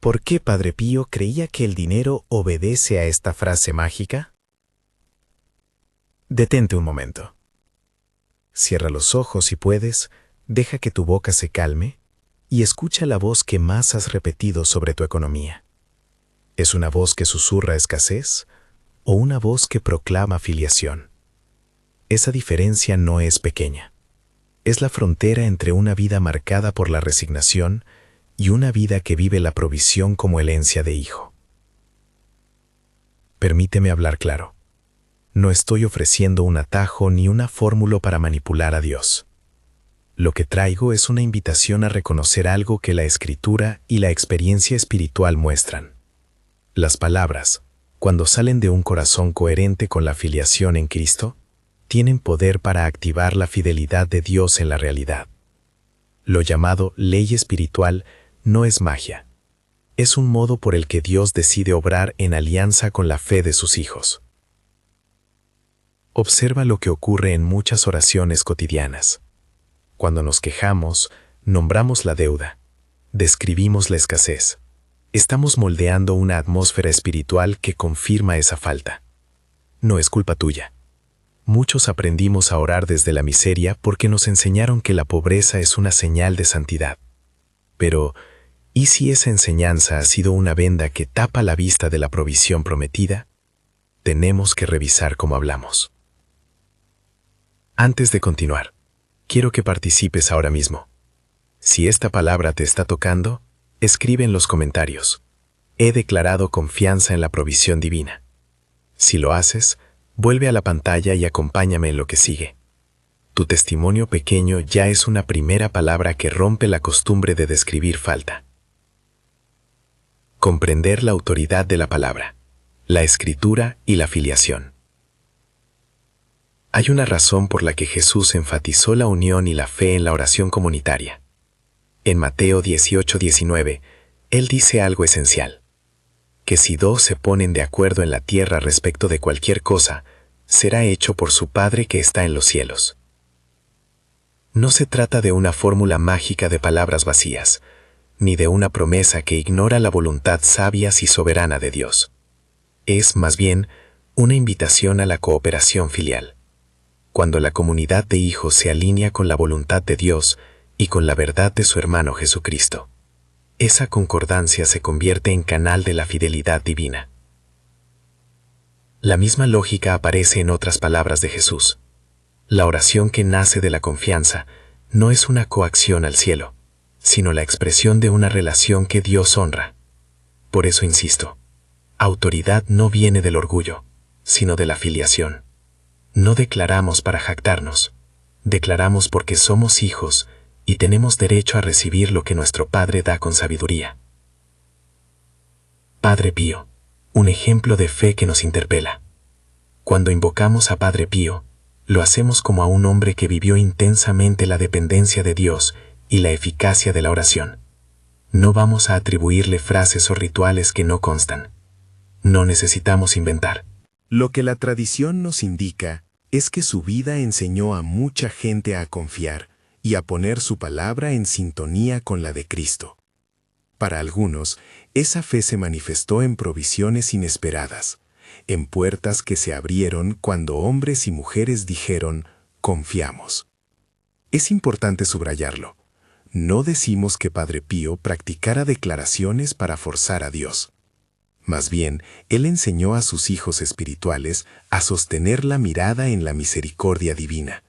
¿Por qué Padre Pío creía que el dinero obedece a esta frase mágica? Detente un momento. Cierra los ojos si puedes, deja que tu boca se calme y escucha la voz que más has repetido sobre tu economía. ¿Es una voz que susurra escasez o una voz que proclama filiación? Esa diferencia no es pequeña. Es la frontera entre una vida marcada por la resignación y una vida que vive la provisión como herencia de hijo. Permíteme hablar claro. No estoy ofreciendo un atajo ni una fórmula para manipular a Dios. Lo que traigo es una invitación a reconocer algo que la Escritura y la experiencia espiritual muestran. Las palabras, cuando salen de un corazón coherente con la filiación en Cristo, tienen poder para activar la fidelidad de Dios en la realidad. Lo llamado ley espiritual no es magia. Es un modo por el que Dios decide obrar en alianza con la fe de sus hijos. Observa lo que ocurre en muchas oraciones cotidianas. Cuando nos quejamos, nombramos la deuda, describimos la escasez. Estamos moldeando una atmósfera espiritual que confirma esa falta. No es culpa tuya. Muchos aprendimos a orar desde la miseria porque nos enseñaron que la pobreza es una señal de santidad. Pero, ¿y si esa enseñanza ha sido una venda que tapa la vista de la provisión prometida? Tenemos que revisar cómo hablamos. Antes de continuar, quiero que participes ahora mismo. Si esta palabra te está tocando, escribe en los comentarios: he declarado confianza en la provisión divina. Si lo haces, vuelve a la pantalla y acompáñame en lo que sigue. Tu testimonio pequeño ya es una primera palabra que rompe la costumbre de describir falta. Comprender la autoridad de la palabra, la Escritura y la filiación. Hay una razón por la que Jesús enfatizó la unión y la fe en la oración comunitaria. En Mateo 18:19, Él dice algo esencial: que si dos se ponen de acuerdo en la tierra respecto de cualquier cosa, será hecho por su Padre que está en los cielos. No se trata de una fórmula mágica de palabras vacías, ni de una promesa que ignora la voluntad sabia y soberana de Dios. Es, más bien, una invitación a la cooperación filial. Cuando la comunidad de hijos se alinea con la voluntad de Dios y con la verdad de su hermano Jesucristo, esa concordancia se convierte en canal de la fidelidad divina. La misma lógica aparece en otras palabras de Jesús. La oración que nace de la confianza no es una coacción al cielo, sino la expresión de una relación que Dios honra. Por eso insisto, autoridad no viene del orgullo, sino de la filiación. No declaramos para jactarnos, declaramos porque somos hijos y tenemos derecho a recibir lo que nuestro Padre da con sabiduría. Padre Pío, un ejemplo de fe que nos interpela. Cuando invocamos a Padre Pío, lo hacemos como a un hombre que vivió intensamente la dependencia de Dios y la eficacia de la oración. No vamos a atribuirle frases o rituales que no constan. No necesitamos inventar. Lo que la tradición nos indica es que su vida enseñó a mucha gente a confiar y a poner su palabra en sintonía con la de Cristo. Para algunos, esa fe se manifestó en provisiones inesperadas, en puertas que se abrieron cuando hombres y mujeres dijeron: confiamos. Es importante subrayarlo. No decimos que Padre Pío practicara declaraciones para forzar a Dios. Más bien, él enseñó a sus hijos espirituales a sostener la mirada en la misericordia divina,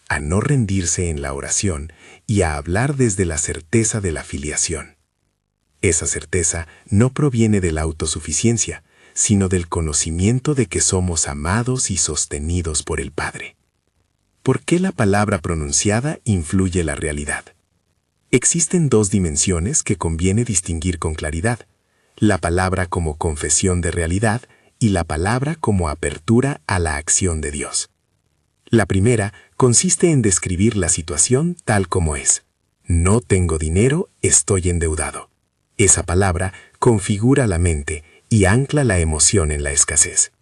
a no rendirse en la oración y a hablar desde la certeza de la filiación. Esa certeza no proviene de la autosuficiencia, sino del conocimiento de que somos amados y sostenidos por el Padre. ¿Por qué la palabra pronunciada influye la realidad? Existen dos dimensiones que conviene distinguir con claridad: la palabra como confesión de realidad y la palabra como apertura a la acción de Dios. La primera consiste en describir la situación tal como es. No tengo dinero, estoy endeudado. Esa palabra configura la mente y ancla la emoción en la escasez.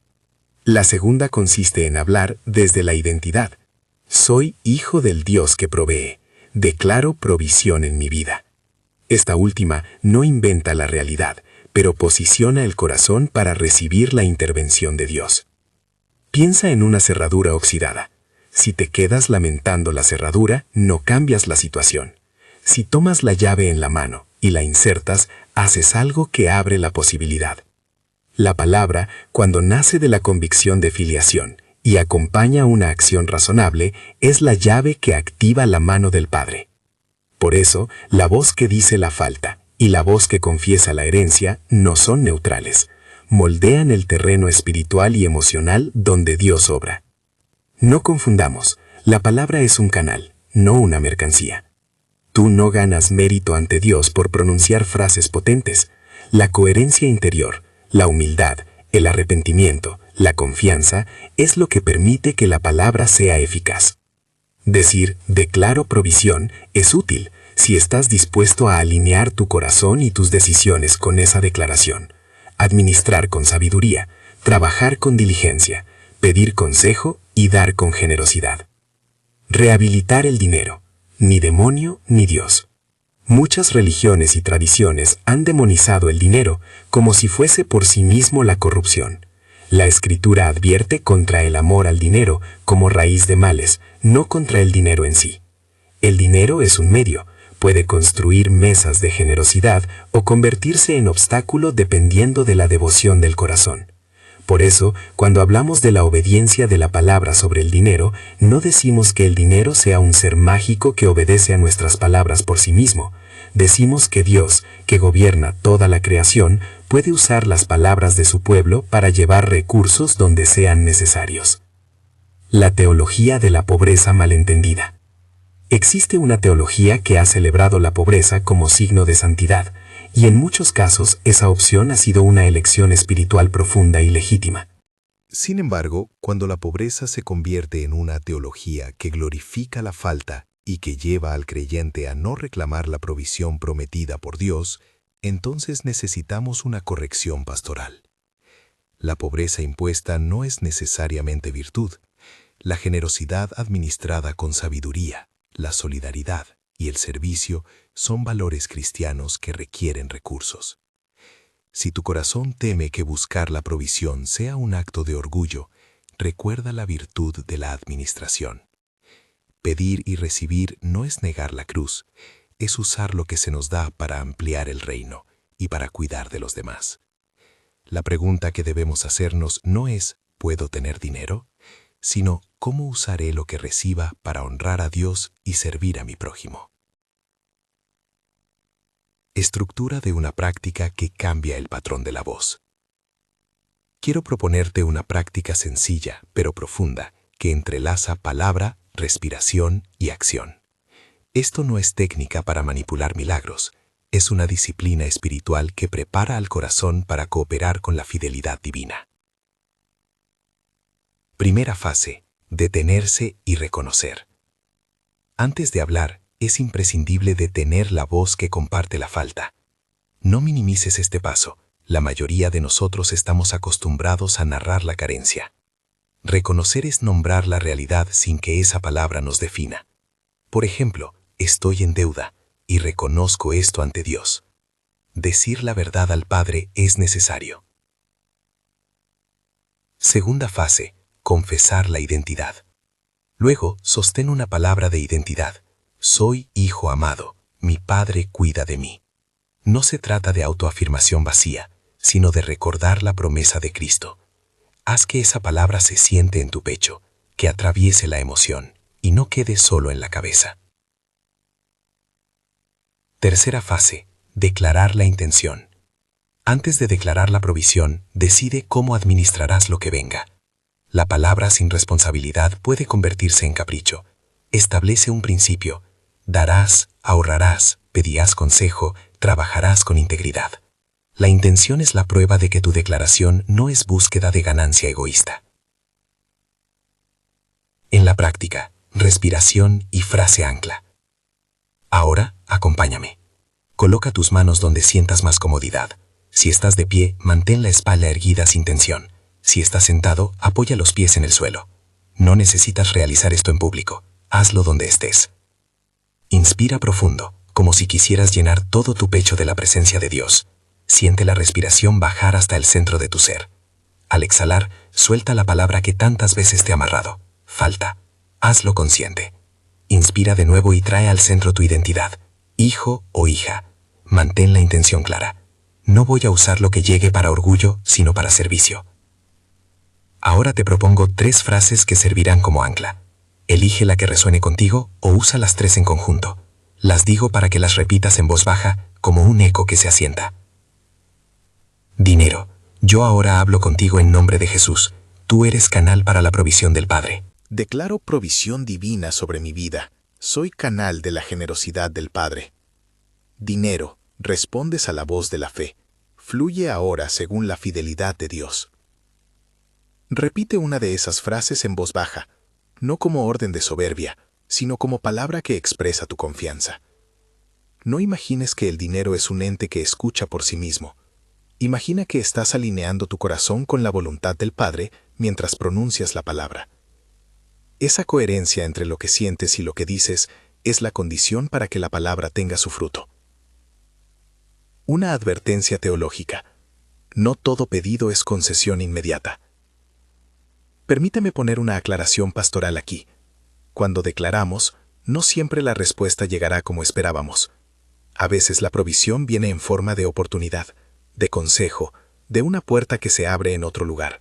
La segunda consiste en hablar desde la identidad. Soy hijo del Dios que provee. Declaro provisión en mi vida. Esta última no inventa la realidad, pero posiciona el corazón para recibir la intervención de Dios. Piensa en una cerradura oxidada. Si te quedas lamentando la cerradura, no cambias la situación. Si tomas la llave en la mano y la insertas, haces algo que abre la posibilidad. La palabra, cuando nace de la convicción de filiación y acompaña una acción razonable, es la llave que activa la mano del Padre. Por eso, la voz que dice la falta y la voz que confiesa la herencia no son neutrales. Moldean el terreno espiritual y emocional donde Dios obra. No confundamos, la palabra es un canal, no una mercancía. Tú no ganas mérito ante Dios por pronunciar frases potentes. La coherencia interior, la humildad, el arrepentimiento, la confianza, es lo que permite que la palabra sea eficaz. Decir declaro provisión es útil si estás dispuesto a alinear tu corazón y tus decisiones con esa declaración, administrar con sabiduría, trabajar con diligencia, pedir consejo y dar con generosidad. Rehabilitar el dinero, ni demonio ni Dios. Muchas religiones y tradiciones han demonizado el dinero como si fuese por sí mismo la corrupción. La Escritura advierte contra el amor al dinero como raíz de males, no contra el dinero en sí. El dinero es un medio, puede construir mesas de generosidad o convertirse en obstáculo dependiendo de la devoción del corazón. Por eso, cuando hablamos de la obediencia de la palabra sobre el dinero, no decimos que el dinero sea un ser mágico que obedece a nuestras palabras por sí mismo. Decimos que Dios, que gobierna toda la creación, puede usar las palabras de su pueblo para llevar recursos donde sean necesarios. La teología de la pobreza malentendida. Existe una teología que ha celebrado la pobreza como signo de santidad, y en muchos casos esa opción ha sido una elección espiritual profunda y legítima. Sin embargo, cuando la pobreza se convierte en una teología que glorifica la falta y que lleva al creyente a no reclamar la provisión prometida por Dios, entonces necesitamos una corrección pastoral. La pobreza impuesta no es necesariamente virtud. La generosidad administrada con sabiduría, la solidaridad y el servicio son valores cristianos que requieren recursos. Si tu corazón teme que buscar la provisión sea un acto de orgullo, recuerda la virtud de la administración. Pedir y recibir no es negar la cruz, es usar lo que se nos da para ampliar el reino y para cuidar de los demás. La pregunta que debemos hacernos no es ¿puedo tener dinero?, sino ¿cómo usaré lo que reciba para honrar a Dios y servir a mi prójimo? Estructura de una práctica que cambia el patrón de la voz. Quiero proponerte una práctica sencilla pero profunda que entrelaza palabra, respiración y acción. Esto no es técnica para manipular milagros, es una disciplina espiritual que prepara al corazón para cooperar con la fidelidad divina. Primera fase: detenerse y reconocer. Antes de hablar, es imprescindible detener la voz que comparte la falta. No minimices este paso. La mayoría de nosotros estamos acostumbrados a narrar la carencia. Reconocer es nombrar la realidad sin que esa palabra nos defina. Por ejemplo, estoy en deuda y reconozco esto ante Dios. Decir la verdad al Padre es necesario. Segunda fase: confesar la identidad. Luego, sostén una palabra de identidad. Soy hijo amado, mi Padre cuida de mí. No se trata de autoafirmación vacía, sino de recordar la promesa de Cristo. Haz que esa palabra se siente en tu pecho, que atraviese la emoción y no quede solo en la cabeza. Tercera fase: declarar la intención. Antes de declarar la provisión, decide cómo administrarás lo que venga. La palabra sin responsabilidad puede convertirse en capricho. Establece un principio. Darás, ahorrarás, pedirás consejo, trabajarás con integridad. La intención es la prueba de que tu declaración no es búsqueda de ganancia egoísta. En la práctica, respiración y frase ancla. Ahora, acompáñame. Coloca tus manos donde sientas más comodidad. Si estás de pie, mantén la espalda erguida sin tensión. Si estás sentado, apoya los pies en el suelo. No necesitas realizar esto en público. Hazlo donde estés. Inspira profundo, como si quisieras llenar todo tu pecho de la presencia de Dios. Siente la respiración bajar hasta el centro de tu ser. Al exhalar, suelta la palabra que tantas veces te ha amarrado. Falta. Hazlo consciente. Inspira de nuevo y trae al centro tu identidad. Hijo o hija. Mantén la intención clara. No voy a usar lo que llegue para orgullo, sino para servicio. Ahora te propongo 3 frases que servirán como ancla. Elige la que resuene contigo o usa las 3 en conjunto. Las digo para que las repitas en voz baja, como un eco que se asienta. Dinero. Yo ahora hablo contigo en nombre de Jesús. Tú eres canal para la provisión del Padre. Declaro provisión divina sobre mi vida. Soy canal de la generosidad del Padre. Dinero, respondes a la voz de la fe. Fluye ahora según la fidelidad de Dios. Repite una de esas frases en voz baja, no como orden de soberbia, sino como palabra que expresa tu confianza. No imagines que el dinero es un ente que escucha por sí mismo. Imagina que estás alineando tu corazón con la voluntad del Padre mientras pronuncias la palabra. Esa coherencia entre lo que sientes y lo que dices es la condición para que la palabra tenga su fruto. Una advertencia teológica. No todo pedido es concesión inmediata. Permíteme poner una aclaración pastoral aquí. Cuando declaramos, no siempre la respuesta llegará como esperábamos. A veces la provisión viene en forma de oportunidad, de consejo, de una puerta que se abre en otro lugar.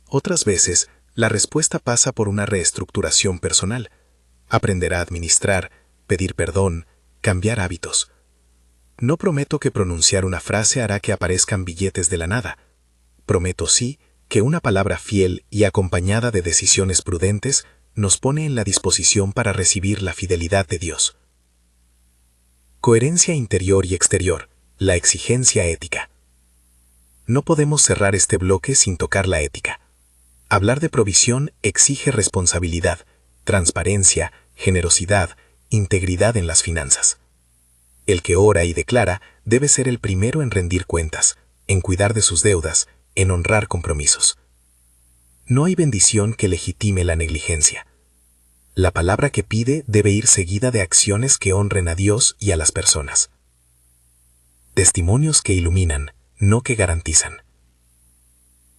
Otras veces, la respuesta pasa por una reestructuración personal. Aprender a administrar, pedir perdón, cambiar hábitos. No prometo que pronunciar una frase hará que aparezcan billetes de la nada. Prometo sí que una palabra fiel y acompañada de decisiones prudentes nos pone en la disposición para recibir la fidelidad de Dios. Coherencia interior y exterior, la exigencia ética. No podemos cerrar este bloque sin tocar la ética. Hablar de provisión exige responsabilidad, transparencia, generosidad, integridad en las finanzas. El que ora y declara debe ser el primero en rendir cuentas, en cuidar de sus deudas, en honrar compromisos. No hay bendición que legitime la negligencia. La palabra que pide debe ir seguida de acciones que honren a Dios y a las personas. Testimonios que iluminan, no que garantizan.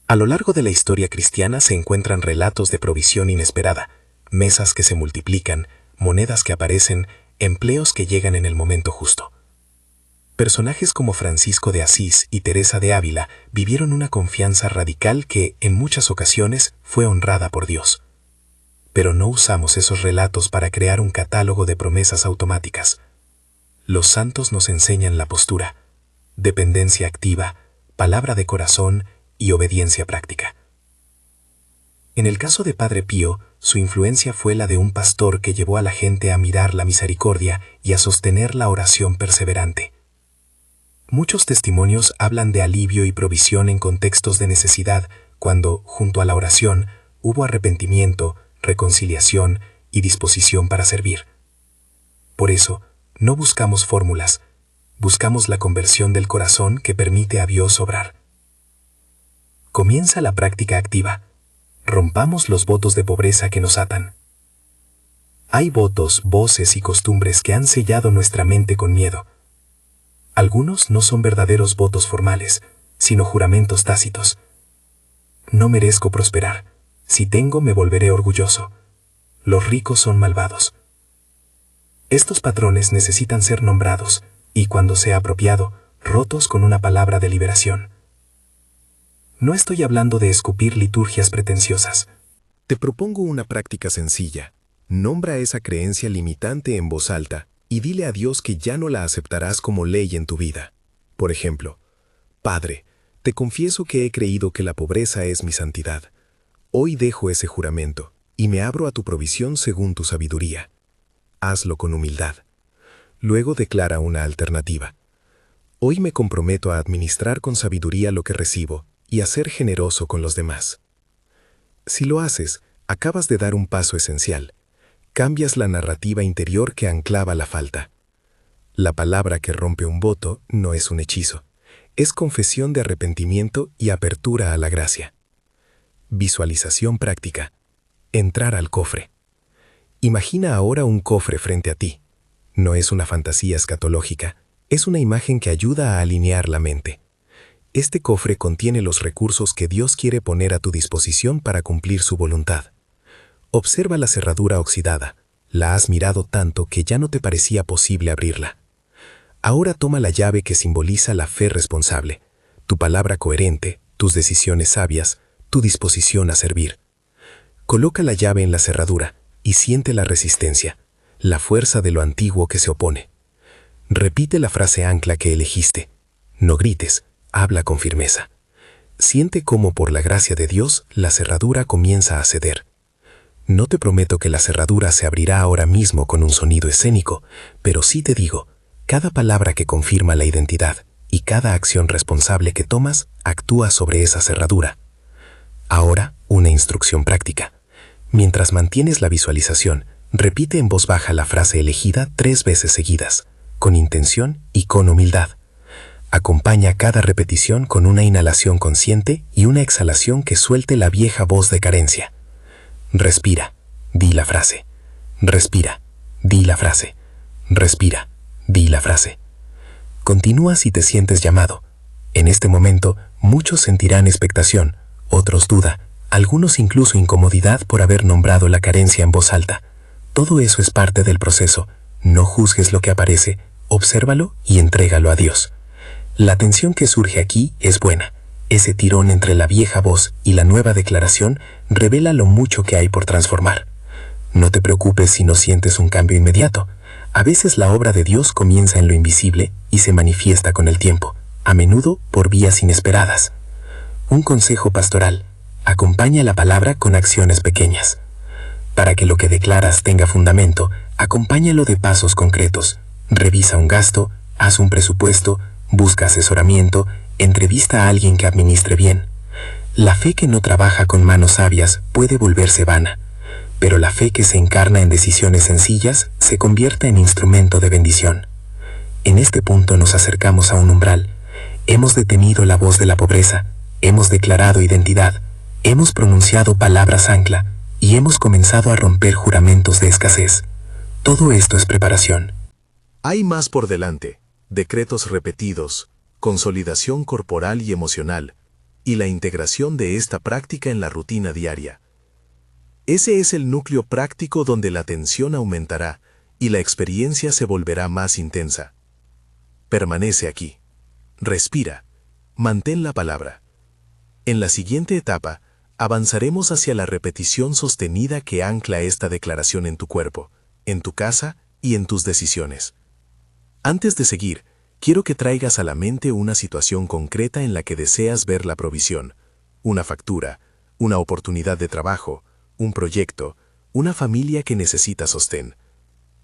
A lo largo de la historia cristiana se encuentran relatos de provisión inesperada, mesas que se multiplican, monedas que aparecen, empleos que llegan en el momento justo. Personajes como Francisco de Asís y Teresa de Ávila vivieron una confianza radical que, en muchas ocasiones, fue honrada por Dios. Pero no usamos esos relatos para crear un catálogo de promesas automáticas. Los santos nos enseñan la postura, dependencia activa, palabra de corazón y obediencia práctica. En el caso de Padre Pío, su influencia fue la de un pastor que llevó a la gente a mirar la misericordia y a sostener la oración perseverante. Muchos testimonios hablan de alivio y provisión en contextos de necesidad, cuando, junto a la oración, hubo arrepentimiento, reconciliación y disposición para servir. Por eso, no buscamos fórmulas, buscamos la conversión del corazón que permite a Dios obrar. Comienza la práctica activa. Rompamos los votos de pobreza que nos atan. Hay votos, voces y costumbres que han sellado nuestra mente con miedo. Algunos no son verdaderos votos formales, sino juramentos tácitos. No merezco prosperar. Si tengo, me volveré orgulloso. Los ricos son malvados. Estos patrones necesitan ser nombrados y, cuando sea apropiado, rotos con una palabra de liberación. No estoy hablando de escupir liturgias pretenciosas. Te propongo una práctica sencilla. Nombra esa creencia limitante en voz alta y dile a Dios que ya no la aceptarás como ley en tu vida. Por ejemplo, Padre, te confieso que he creído que la pobreza es mi santidad. Hoy dejo ese juramento y me abro a tu provisión según tu sabiduría. Hazlo con humildad. Luego declara una alternativa. Hoy me comprometo a administrar con sabiduría lo que recibo y a ser generoso con los demás. Si lo haces, acabas de dar un paso esencial. Cambias la narrativa interior que anclaba la falta. La palabra que rompe un voto no es un hechizo, es confesión de arrepentimiento y apertura a la gracia. Visualización práctica. Entrar al cofre. Imagina ahora un cofre frente a ti. No es una fantasía escatológica, es una imagen que ayuda a alinear la mente. Este cofre contiene los recursos que Dios quiere poner a tu disposición para cumplir su voluntad. Observa la cerradura oxidada. La has mirado tanto que ya no te parecía posible abrirla. Ahora toma la llave que simboliza la fe responsable, tu palabra coherente, tus decisiones sabias, tu disposición a servir. Coloca la llave en la cerradura y siente la resistencia, la fuerza de lo antiguo que se opone. Repite la frase ancla que elegiste. No grites, habla con firmeza. Siente cómo por la gracia de Dios la cerradura comienza a ceder. No te prometo que la cerradura se abrirá ahora mismo con un sonido escénico, pero sí te digo, cada palabra que confirma la identidad y cada acción responsable que tomas actúa sobre esa cerradura. Ahora, una instrucción práctica. Mientras mantienes la visualización, repite en voz baja la frase elegida 3 veces seguidas, con intención y con humildad. Acompaña cada repetición con una inhalación consciente y una exhalación que suelte la vieja voz de carencia. Respira, di la frase. Respira, di la frase. Respira, di la frase. Continúa si te sientes llamado. En este momento, muchos sentirán expectación, otros duda, algunos incluso incomodidad por haber nombrado la carencia en voz alta. Todo eso es parte del proceso. No juzgues lo que aparece, obsérvalo y entrégalo a Dios. La tensión que surge aquí es buena. Ese tirón entre la vieja voz y la nueva declaración revela lo mucho que hay por transformar. No te preocupes si no sientes un cambio inmediato. A veces la obra de Dios comienza en lo invisible y se manifiesta con el tiempo, a menudo por vías inesperadas. Un consejo pastoral: acompaña la palabra con acciones pequeñas. Para que lo que declaras tenga fundamento, acompáñalo de pasos concretos. Revisa un gasto, haz un presupuesto, busca asesoramiento, entrevista a alguien que administre bien. La fe que no trabaja con manos sabias puede volverse vana, pero la fe que se encarna en decisiones sencillas se convierte en instrumento de bendición. En este punto nos acercamos a un umbral. Hemos detenido la voz de la pobreza, hemos declarado identidad, hemos pronunciado palabras ancla y hemos comenzado a romper juramentos de escasez. Todo esto es preparación. Hay más por delante: decretos repetidos, consolidación corporal y emocional, y la integración de esta práctica en la rutina diaria. Ese es el núcleo práctico donde la tensión aumentará y la experiencia se volverá más intensa. Permanece aquí. Respira. Mantén la palabra. En la siguiente etapa, avanzaremos hacia la repetición sostenida que ancla esta declaración en tu cuerpo, en tu casa y en tus decisiones. Antes de seguir, quiero que traigas a la mente una situación concreta en la que deseas ver la provisión: una factura, una oportunidad de trabajo, un proyecto, una familia que necesita sostén.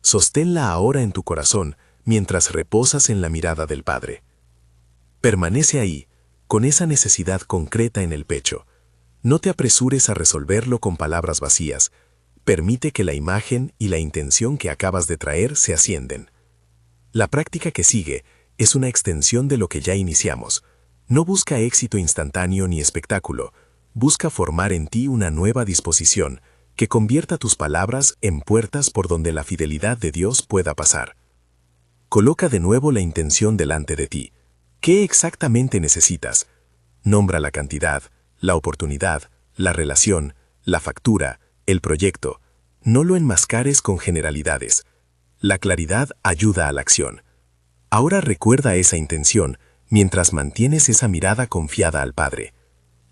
Sosténla ahora en tu corazón mientras reposas en la mirada del Padre. Permanece ahí, con esa necesidad concreta en el pecho. No te apresures a resolverlo con palabras vacías. Permite que la imagen y la intención que acabas de traer se ascienden. La práctica que sigue es una extensión de lo que ya iniciamos. No busca éxito instantáneo ni espectáculo. Busca formar en ti una nueva disposición que convierta tus palabras en puertas por donde la fidelidad de Dios pueda pasar. Coloca de nuevo la intención delante de ti. ¿Qué exactamente necesitas? Nombra la cantidad, la oportunidad, la relación, la factura, el proyecto. No lo enmascares con generalidades. La claridad ayuda a la acción. Ahora recuerda esa intención mientras mantienes esa mirada confiada al Padre.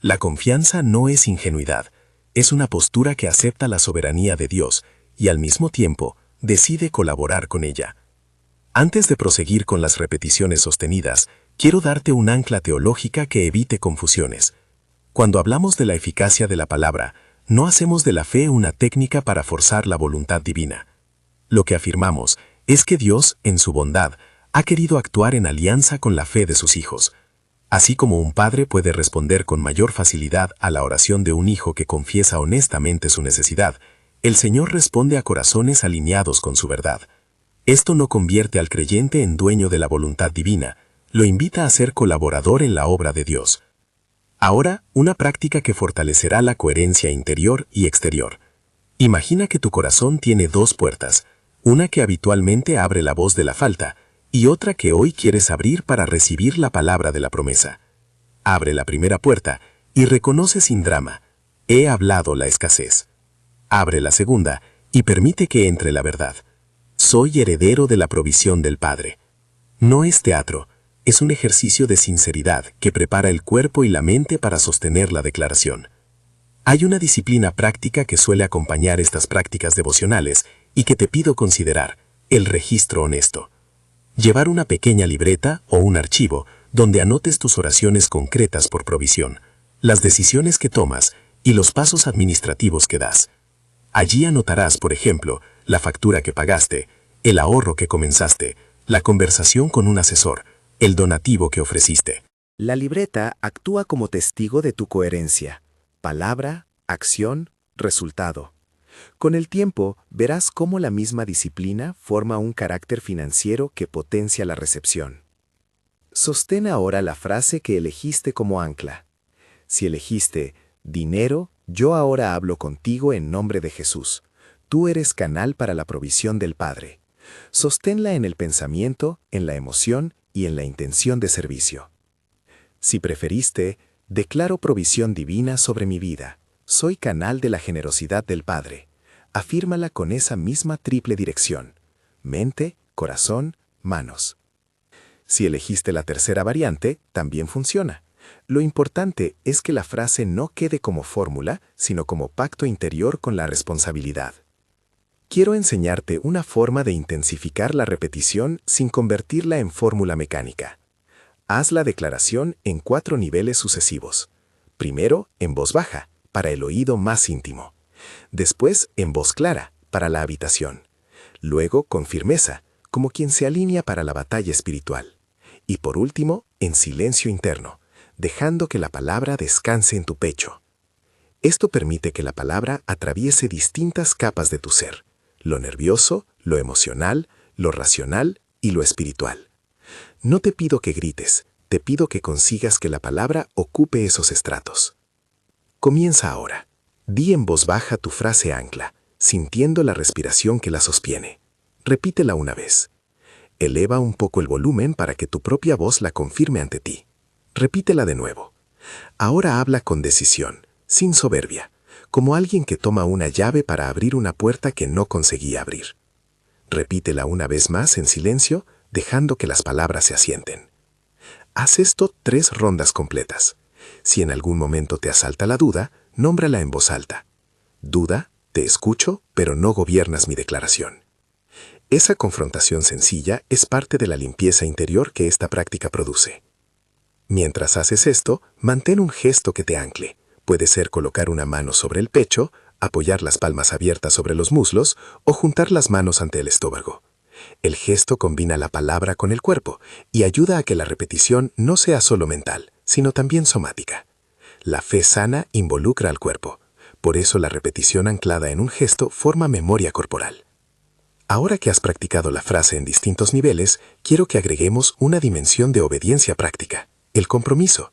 La confianza no es ingenuidad, es una postura que acepta la soberanía de Dios y al mismo tiempo decide colaborar con ella. Antes de proseguir con las repeticiones sostenidas, quiero darte un ancla teológica que evite confusiones. Cuando hablamos de la eficacia de la palabra, no hacemos de la fe una técnica para forzar la voluntad divina. Lo que afirmamos es que Dios, en su bondad, ha querido actuar en alianza con la fe de sus hijos. Así como un padre puede responder con mayor facilidad a la oración de un hijo que confiesa honestamente su necesidad, el Señor responde a corazones alineados con su verdad. Esto no convierte al creyente en dueño de la voluntad divina, lo invita a ser colaborador en la obra de Dios. Ahora, una práctica que fortalecerá la coherencia interior y exterior. Imagina que tu corazón tiene 2 puertas, una que habitualmente abre la voz de la falta y otra que hoy quieres abrir para recibir la palabra de la promesa. Abre la primera puerta y reconoce sin drama: he hablado la escasez. Abre la segunda y permite que entre la verdad: soy heredero de la provisión del Padre. No es teatro, es un ejercicio de sinceridad que prepara el cuerpo y la mente para sostener la declaración. Hay una disciplina práctica que suele acompañar estas prácticas devocionales y que te pido considerar: el registro honesto. Llevar una pequeña libreta o un archivo donde anotes tus oraciones concretas por provisión, las decisiones que tomas y los pasos administrativos que das. Allí anotarás, por ejemplo, la factura que pagaste, el ahorro que comenzaste, la conversación con un asesor, el donativo que ofreciste. La libreta actúa como testigo de tu coherencia: palabra, acción, resultado. Con el tiempo, verás cómo la misma disciplina forma un carácter financiero que potencia la recepción. Sostén ahora la frase que elegiste como ancla. Si elegiste dinero, yo ahora hablo contigo en nombre de Jesús. Tú eres canal para la provisión del Padre. Sosténla en el pensamiento, en la emoción y en la intención de servicio. Si preferiste, declaro provisión divina sobre mi vida. Soy canal de la generosidad del Padre. Afírmala con esa misma triple dirección: mente, corazón, manos. Si elegiste la tercera variante, también funciona. Lo importante es que la frase no quede como fórmula, sino como pacto interior con la responsabilidad. Quiero enseñarte una forma de intensificar la repetición sin convertirla en fórmula mecánica. Haz la declaración en 4 niveles sucesivos. Primero, en voz baja, para el oído más íntimo. Después, en voz clara, para la habitación. Luego, con firmeza, como quien se alinea para la batalla espiritual. Y por último, en silencio interno, dejando que la palabra descanse en tu pecho. Esto permite que la palabra atraviese distintas capas de tu ser: lo nervioso, lo emocional, lo racional y lo espiritual. No te pido que grites, te pido que consigas que la palabra ocupe esos estratos. Comienza ahora. Di en voz baja tu frase ancla, sintiendo la respiración que la sostiene. Repítela una vez. Eleva un poco el volumen para que tu propia voz la confirme ante ti. Repítela de nuevo. Ahora habla con decisión, sin soberbia, como alguien que toma una llave para abrir una puerta que no conseguía abrir. Repítela una vez más en silencio, dejando que las palabras se asienten. Haz esto 3 rondas completas. Si en algún momento te asalta la duda, nómbrala en voz alta. Duda, te escucho, pero no gobiernas mi declaración. Esa confrontación sencilla es parte de la limpieza interior que esta práctica produce. Mientras haces esto, mantén un gesto que te ancle. Puede ser colocar una mano sobre el pecho, apoyar las palmas abiertas sobre los muslos o juntar las manos ante el estómago. El gesto combina la palabra con el cuerpo y ayuda a que la repetición no sea solo mental, sino también somática. La fe sana involucra al cuerpo. Por eso la repetición anclada en un gesto forma memoria corporal. Ahora que has practicado la frase en distintos niveles, quiero que agreguemos una dimensión de obediencia práctica: el compromiso.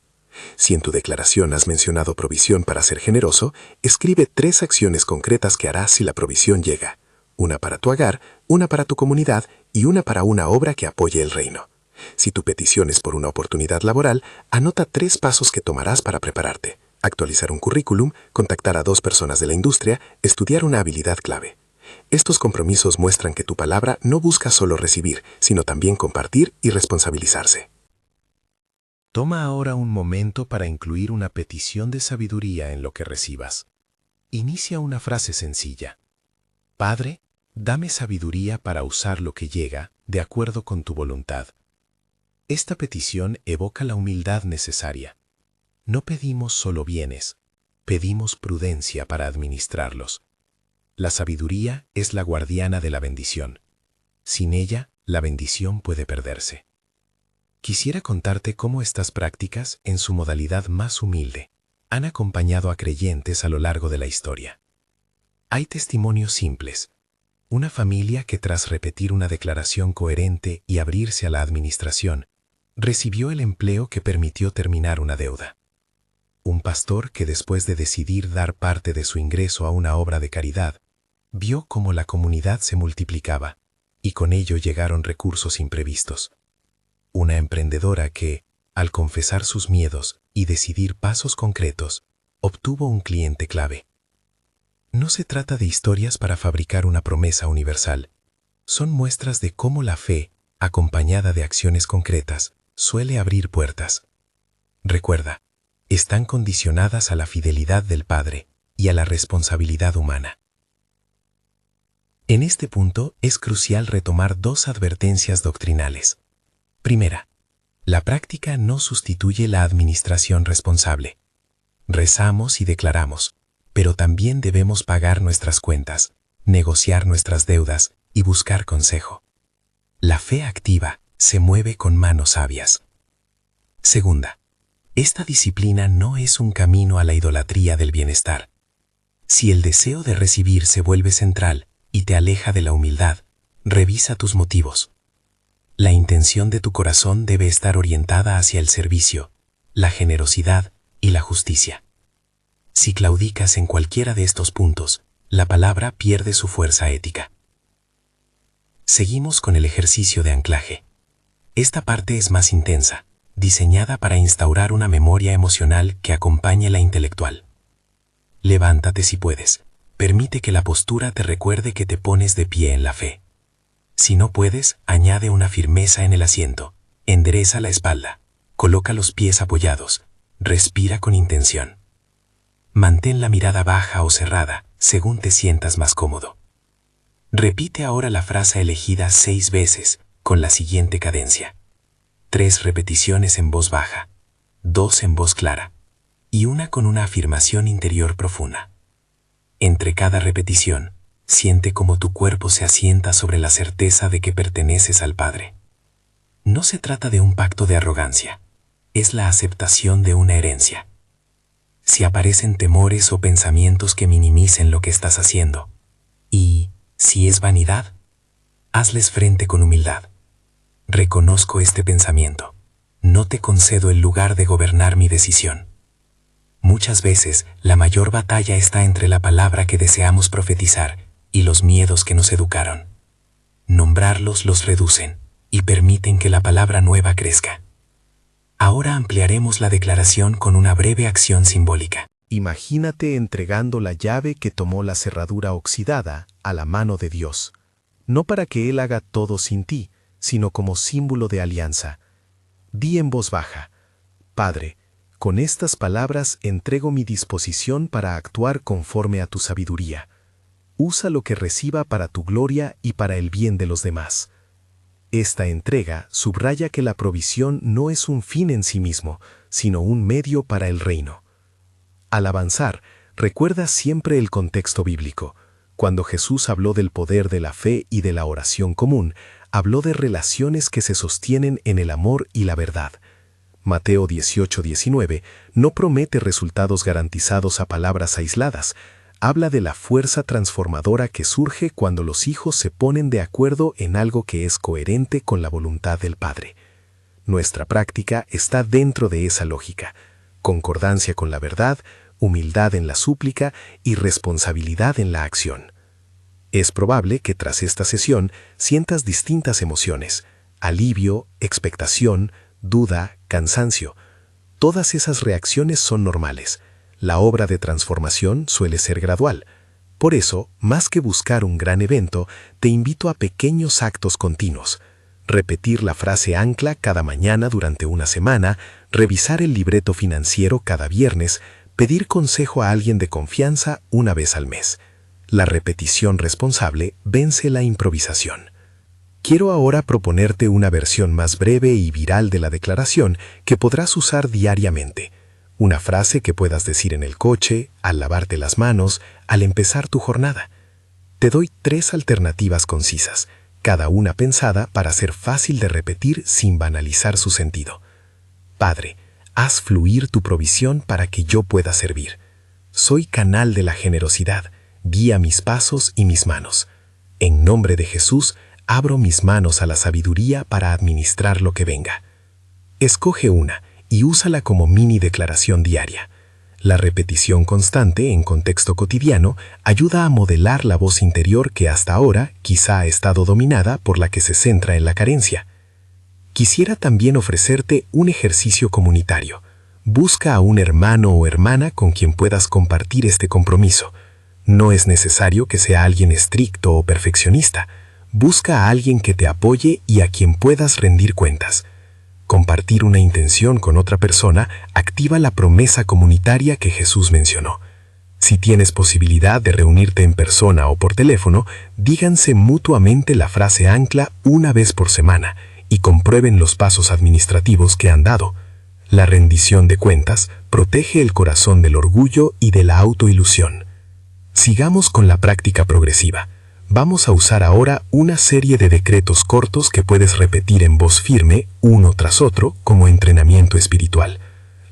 Si en tu declaración has mencionado provisión para ser generoso, escribe 3 acciones concretas que harás si la provisión llega: una para tu hogar, una para tu comunidad y una para una obra que apoye el reino. Si tu petición es por una oportunidad laboral, anota 3 pasos que tomarás para prepararte: actualizar un currículum, contactar a 2 personas de la industria, estudiar una habilidad clave. Estos compromisos muestran que tu palabra no busca solo recibir, sino también compartir y responsabilizarse. Toma ahora un momento para incluir una petición de sabiduría en lo que recibas. Inicia una frase sencilla: Padre, dame sabiduría para usar lo que llega de acuerdo con tu voluntad. Esta petición evoca la humildad necesaria. No pedimos solo bienes, pedimos prudencia para administrarlos. La sabiduría es la guardiana de la bendición. Sin ella, la bendición puede perderse. Quisiera contarte cómo estas prácticas, en su modalidad más humilde, han acompañado a creyentes a lo largo de la historia. Hay testimonios simples. Una familia que tras repetir una declaración coherente y abrirse a la administración, recibió el empleo que permitió terminar una deuda. Un pastor que después de decidir dar parte de su ingreso a una obra de caridad, vio cómo la comunidad se multiplicaba y con ello llegaron recursos imprevistos. Una emprendedora que, al confesar sus miedos y decidir pasos concretos, obtuvo un cliente clave. No se trata de historias para fabricar una promesa universal. Son muestras de cómo la fe, acompañada de acciones concretas, suele abrir puertas. Recuerda, están condicionadas a la fidelidad del Padre y a la responsabilidad humana. En este punto es crucial retomar dos advertencias doctrinales. Primera, la práctica no sustituye la administración responsable. Rezamos y declaramos, pero también debemos pagar nuestras cuentas, negociar nuestras deudas y buscar consejo. La fe activa se mueve con manos sabias. Segunda, esta disciplina no es un camino a la idolatría del bienestar. Si el deseo de recibir se vuelve central y te aleja de la humildad, revisa tus motivos. La intención de tu corazón debe estar orientada hacia el servicio, la generosidad y la justicia. Si claudicas en cualquiera de estos puntos, la palabra pierde su fuerza ética. Seguimos con el ejercicio de anclaje. Esta parte es más intensa, diseñada para instaurar una memoria emocional que acompañe la intelectual. Levántate si puedes. Permite que la postura te recuerde que te pones de pie en la fe. Si no puedes, añade una firmeza en el asiento. Endereza la espalda. Coloca los pies apoyados. Respira con intención. Mantén la mirada baja o cerrada, según te sientas más cómodo. Repite ahora la frase elegida 6 veces, con la siguiente cadencia. 3 repeticiones en voz baja, 2 en voz clara, y una con una afirmación interior profunda. Entre cada repetición, siente cómo tu cuerpo se asienta sobre la certeza de que perteneces al Padre. No se trata de un pacto de arrogancia, es la aceptación de una herencia. Si aparecen temores o pensamientos que minimicen lo que estás haciendo, y si es vanidad, hazles frente con humildad. Reconozco este pensamiento. No te concedo el lugar de gobernar mi decisión. Muchas veces, la mayor batalla está entre la palabra que deseamos profetizar y los miedos que nos educaron. Nombrarlos los reducen y permiten que la palabra nueva crezca. Ahora ampliaremos la declaración con una breve acción simbólica. Imagínate entregando la llave que tomó la cerradura oxidada a la mano de Dios, no para que Él haga todo sin ti, sino como símbolo de alianza. Di en voz baja: Padre, con estas palabras entrego mi disposición para actuar conforme a tu sabiduría. Usa lo que reciba para tu gloria y para el bien de los demás. Esta entrega subraya que la provisión no es un fin en sí mismo, sino un medio para el reino. Al avanzar, recuerda siempre el contexto bíblico. Cuando Jesús habló del poder de la fe y de la oración común, habló de relaciones que se sostienen en el amor y la verdad. Mateo 18:19 no promete resultados garantizados a palabras aisladas. Habla de la fuerza transformadora que surge cuando los hijos se ponen de acuerdo en algo que es coherente con la voluntad del Padre. Nuestra práctica está dentro de esa lógica: concordancia con la verdad, humildad en la súplica y responsabilidad en la acción. Es probable que tras esta sesión sientas distintas emociones: alivio, expectación, duda, cansancio. Todas esas reacciones son normales. La obra de transformación suele ser gradual. Por eso, más que buscar un gran evento, te invito a pequeños actos continuos. Repetir la frase ancla cada mañana durante una semana, revisar el libreto financiero cada viernes, pedir consejo a alguien de confianza una vez al mes. La repetición responsable vence la improvisación. Quiero ahora proponerte una versión más breve y viral de la declaración que podrás usar diariamente. Una frase que puedas decir en el coche, al lavarte las manos, al empezar tu jornada. Te doy 3 alternativas concisas, cada una pensada para ser fácil de repetir sin banalizar su sentido. Padre, haz fluir tu provisión para que yo pueda servir. Soy canal de la generosidad, guía mis pasos y mis manos. En nombre de Jesús, abro mis manos a la sabiduría para administrar lo que venga. Escoge una y úsala como mini declaración diaria. La repetición constante en contexto cotidiano ayuda a modelar la voz interior que hasta ahora quizá ha estado dominada por la que se centra en la carencia. Quisiera también ofrecerte un ejercicio comunitario. Busca a un hermano o hermana con quien puedas compartir este compromiso. No es necesario que sea alguien estricto o perfeccionista. Busca a alguien que te apoye y a quien puedas rendir cuentas. Compartir una intención con otra persona activa la promesa comunitaria que Jesús mencionó. Si tienes posibilidad de reunirte en persona o por teléfono, díganse mutuamente la frase ancla una vez por semana y comprueben los pasos administrativos que han dado. La rendición de cuentas protege el corazón del orgullo y de la autoilusión. Sigamos con la práctica progresiva. Vamos a usar ahora una serie de decretos cortos que puedes repetir en voz firme, uno tras otro, como entrenamiento espiritual.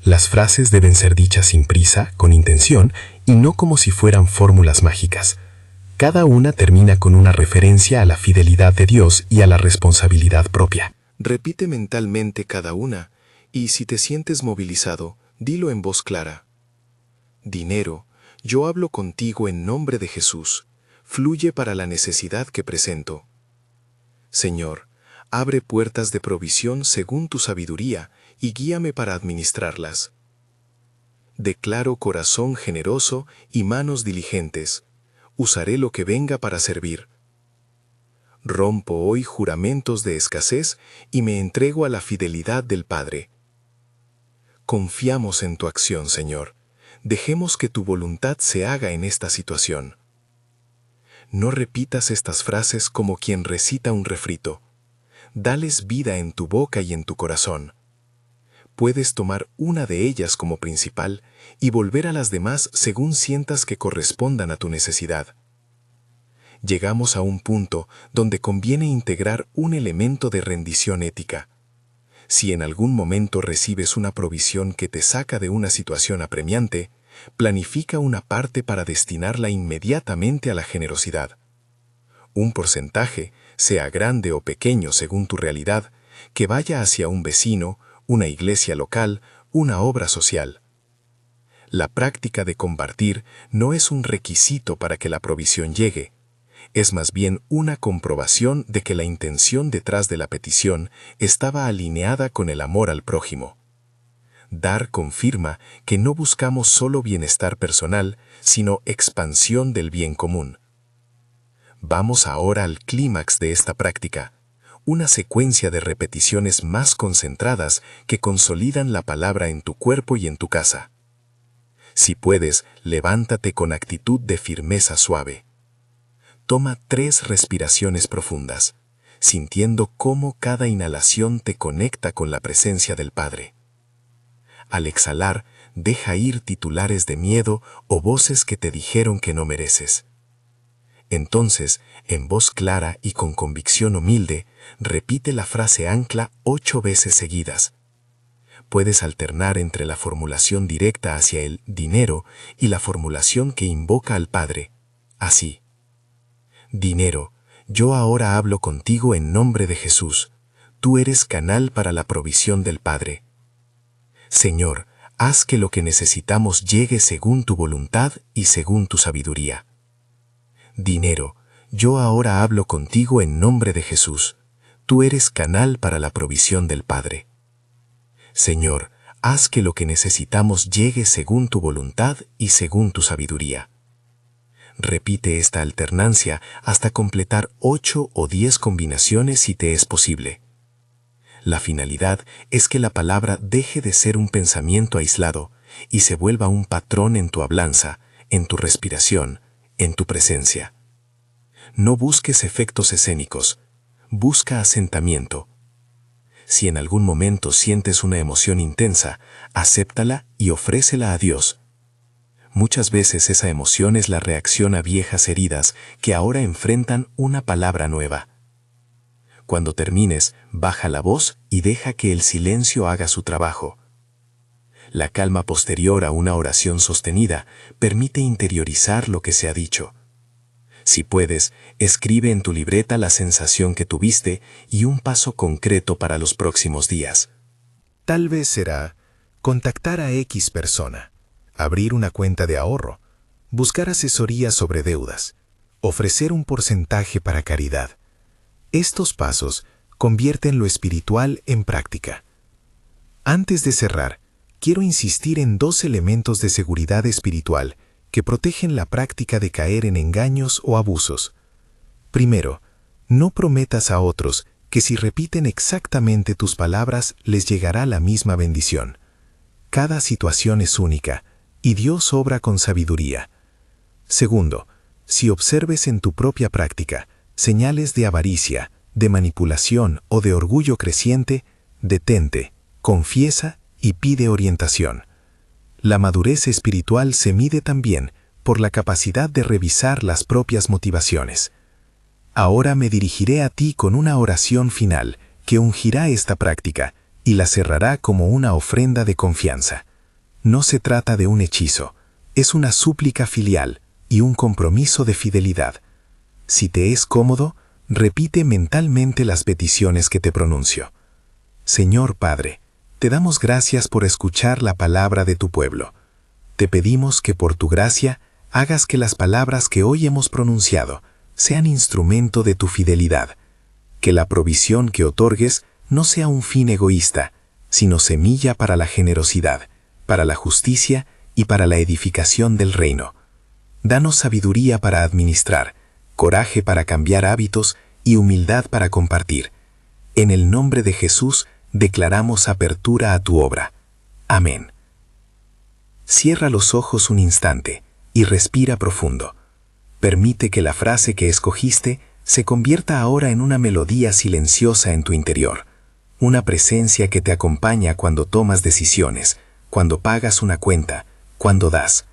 Las frases deben ser dichas sin prisa, con intención, y no como si fueran fórmulas mágicas. Cada una termina con una referencia a la fidelidad de Dios y a la responsabilidad propia. Repite mentalmente cada una, y si te sientes movilizado, dilo en voz clara. Dinero, yo hablo contigo en nombre de Jesús. Fluye para la necesidad que presento. Señor, abre puertas de provisión según tu sabiduría y guíame para administrarlas. Declaro corazón generoso y manos diligentes. Usaré lo que venga para servir. Rompo hoy juramentos de escasez y me entrego a la fidelidad del Padre. Confiamos en tu acción, Señor. Dejemos que tu voluntad se haga en esta situación. No repitas estas frases como quien recita un refrito. Dales vida en tu boca y en tu corazón. Puedes tomar una de ellas como principal y volver a las demás según sientas que correspondan a tu necesidad. Llegamos a un punto donde conviene integrar un elemento de rendición ética. Si en algún momento recibes una provisión que te saca de una situación apremiante, planifica una parte para destinarla inmediatamente a la generosidad. Un porcentaje, sea grande o pequeño según tu realidad, que vaya hacia un vecino, una iglesia local, una obra social. La práctica de compartir no es un requisito para que la provisión llegue, es más bien una comprobación de que la intención detrás de la petición estaba alineada con el amor al prójimo. Dar confirma que no buscamos solo bienestar personal, sino expansión del bien común. Vamos ahora al clímax de esta práctica, una secuencia de repeticiones más concentradas que consolidan la palabra en tu cuerpo y en tu casa. Si puedes, levántate con actitud de firmeza suave. Toma 3 respiraciones profundas, sintiendo cómo cada inhalación te conecta con la presencia del Padre. Al exhalar, deja ir titulares de miedo o voces que te dijeron que no mereces. Entonces, en voz clara y con convicción humilde, repite la frase ancla 8 veces seguidas. Puedes alternar entre la formulación directa hacia el dinero y la formulación que invoca al Padre. Así. Dinero, yo ahora hablo contigo en nombre de Jesús. Tú eres canal para la provisión del Padre. Señor, haz que lo que necesitamos llegue según tu voluntad y según tu sabiduría. Dinero, yo ahora hablo contigo en nombre de Jesús. Tú eres canal para la provisión del Padre. Señor, haz que lo que necesitamos llegue según tu voluntad y según tu sabiduría. Repite esta alternancia hasta completar 8 o 10 combinaciones si te es posible. La finalidad es que la palabra deje de ser un pensamiento aislado y se vuelva un patrón en tu hablanza, en tu respiración, en tu presencia. No busques efectos escénicos, busca asentamiento. Si en algún momento sientes una emoción intensa, acéptala y ofrécela a Dios. Muchas veces esa emoción es la reacción a viejas heridas que ahora enfrentan una palabra nueva. Cuando termines, baja la voz y deja que el silencio haga su trabajo. La calma posterior a una oración sostenida permite interiorizar lo que se ha dicho. Si puedes, escribe en tu libreta la sensación que tuviste y un paso concreto para los próximos días. Tal vez será contactar a X persona, abrir una cuenta de ahorro, buscar asesoría sobre deudas, ofrecer un porcentaje para caridad. Estos pasos convierten lo espiritual en práctica. Antes de cerrar, quiero insistir en 2 elementos de seguridad espiritual que protegen la práctica de caer en engaños o abusos. Primero, no prometas a otros que si repiten exactamente tus palabras les llegará la misma bendición. Cada situación es única y Dios obra con sabiduría. Segundo, si observes en tu propia práctica señales de avaricia, de manipulación o de orgullo creciente, detente, confiesa y pide orientación. La madurez espiritual se mide también por la capacidad de revisar las propias motivaciones. Ahora me dirigiré a ti con una oración final que ungirá esta práctica y la cerrará como una ofrenda de confianza. No se trata de un hechizo, es una súplica filial y un compromiso de fidelidad. Si te es cómodo, repite mentalmente las peticiones que te pronuncio. Señor Padre, te damos gracias por escuchar la palabra de tu pueblo. Te pedimos que por tu gracia hagas que las palabras que hoy hemos pronunciado sean instrumento de tu fidelidad, que la provisión que otorgues no sea un fin egoísta, sino semilla para la generosidad, para la justicia y para la edificación del reino. Danos sabiduría para administrar, coraje para cambiar hábitos y humildad para compartir. En el nombre de Jesús declaramos apertura a tu obra. Amén. Cierra los ojos un instante y respira profundo. Permite que la frase que escogiste se convierta ahora en una melodía silenciosa en tu interior, una presencia que te acompaña cuando tomas decisiones, cuando pagas una cuenta, cuando das.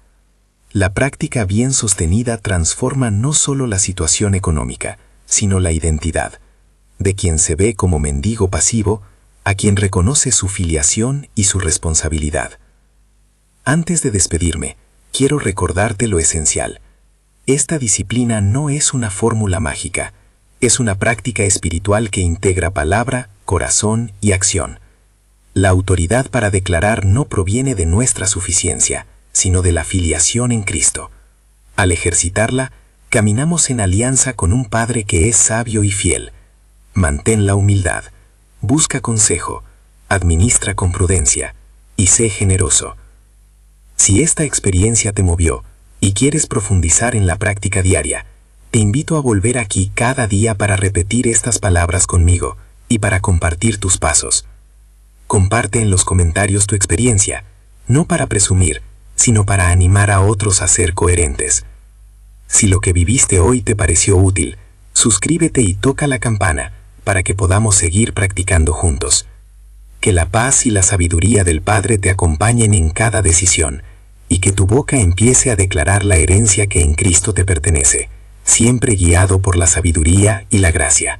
La práctica bien sostenida transforma no solo la situación económica, sino la identidad, de quien se ve como mendigo pasivo a quien reconoce su filiación y su responsabilidad. Antes de despedirme, quiero recordarte lo esencial. Esta disciplina no es una fórmula mágica, es una práctica espiritual que integra palabra, corazón y acción. La autoridad para declarar no proviene de nuestra suficiencia, sino de la filiación en Cristo. Al ejercitarla, caminamos en alianza con un Padre que es sabio y fiel. Mantén la humildad, busca consejo, administra con prudencia y sé generoso. Si esta experiencia te movió y quieres profundizar en la práctica diaria, te invito a volver aquí cada día para repetir estas palabras conmigo y para compartir tus pasos. Comparte en los comentarios tu experiencia, no para presumir, sino para animar a otros a ser coherentes. Si lo que viviste hoy te pareció útil, suscríbete y toca la campana para que podamos seguir practicando juntos. Que la paz y la sabiduría del Padre te acompañen en cada decisión y que tu boca empiece a declarar la herencia que en Cristo te pertenece, siempre guiado por la sabiduría y la gracia.